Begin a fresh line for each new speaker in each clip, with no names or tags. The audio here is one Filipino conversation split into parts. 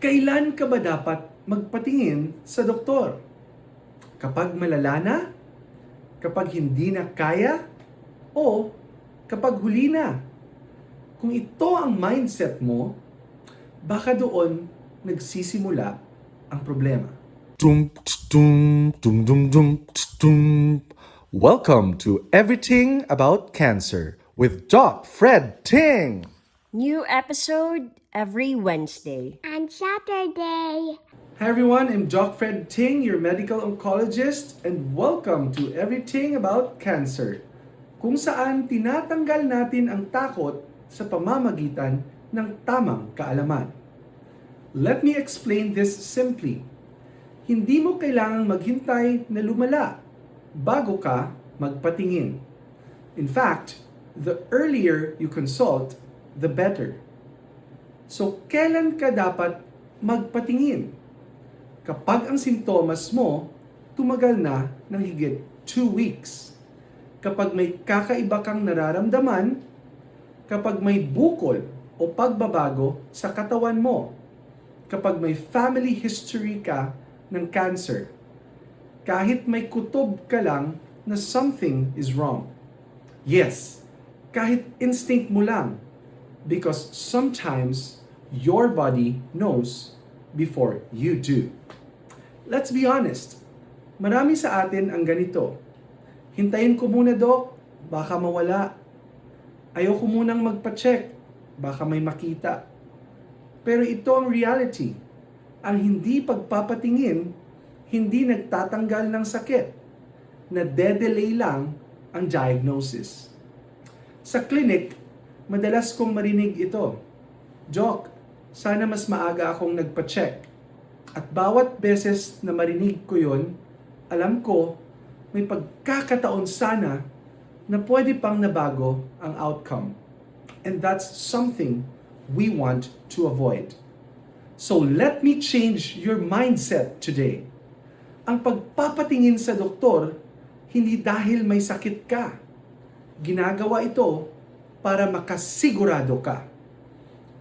Kailan ka ba dapat magpatingin sa doktor? Kapag malala na? Kapag hindi na kaya? O kapag huli na? Kung ito ang mindset mo, baka doon nagsisimula ang problema.
Dum, dum, dum, dum, dum, dum. Welcome to Everything About Cancer with Doc Fred Ting.
New episode every Wednesday.
And Saturday.
Hi everyone, I'm Doc Fred Ting, your medical oncologist, and welcome to Everything About Cancer, kung saan tinatanggal natin ang takot sa pamamagitan ng tamang kaalaman. Let me explain this simply. Hindi mo kailangang maghintay na lumala bago ka magpatingin. In fact, the earlier you consult, the better. So, kailan ka dapat magpatingin? Kapag ang sintomas mo tumagal na ng higit 2 weeks. Kapag may kakaiba kang nararamdaman, kapag may bukol o pagbabago sa katawan mo, kapag may family history ka ng cancer, kahit may kutob ka lang na something is wrong. Yes, kahit instinct mo lang, because sometimes your body knows before you do. Let's be honest, marami sa atin ang ganito. Hintayin ko muna, Dok, baka mawala. Ayoko munang magpa-check, baka may makita. Pero ito ang reality. Ang hindi pagpapatingin, hindi nagtatanggal ng sakit. Nade-delay lang ang diagnosis. Sa clinic, madalas kong marinig ito. Doc, sana mas maaga akong nagpa-check. At bawat beses na marinig ko yon, alam ko may pagkakataon sana na pwede pang nabago ang outcome. And that's something we want to avoid. So let me change your mindset today. Ang pagpapatingin sa doktor, hindi dahil may sakit ka. Ginagawa ito para makasigurado ka.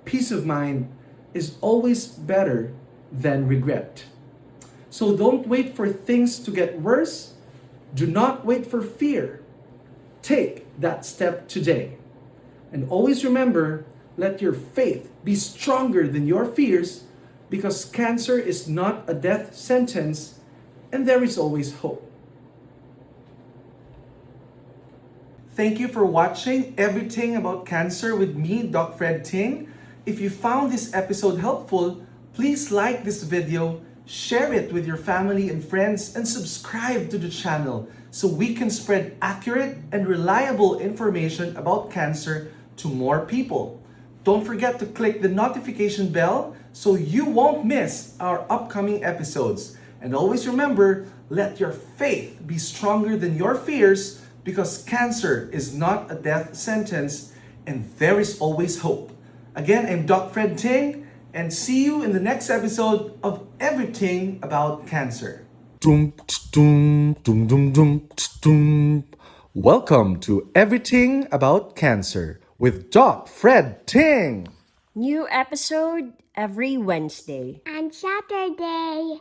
Peace of mind is always better than regret. So don't wait for things to get worse. Do not wait for fear. Take that step today. And always remember, let your faith be stronger than your fears, because cancer is not a death sentence and there is always hope. Thank you for watching Everything About Cancer with me, Doc Fred Ting. If you found this episode helpful, please like this video, share it with your family and friends, and subscribe to the channel so we can spread accurate and reliable information about cancer to more people. Don't forget to click the notification bell so you won't miss our upcoming episodes. And always remember, let your faith be stronger than your fears, because cancer is not a death sentence and there is always hope. Again, I'm Doc Fred Ting, and see you in the next episode of Everything About Cancer.
Dum, dum, dum, dum, dum, dum. Welcome to Everything About Cancer with Doc Fred Ting.
New episode every Wednesday.
And Saturday.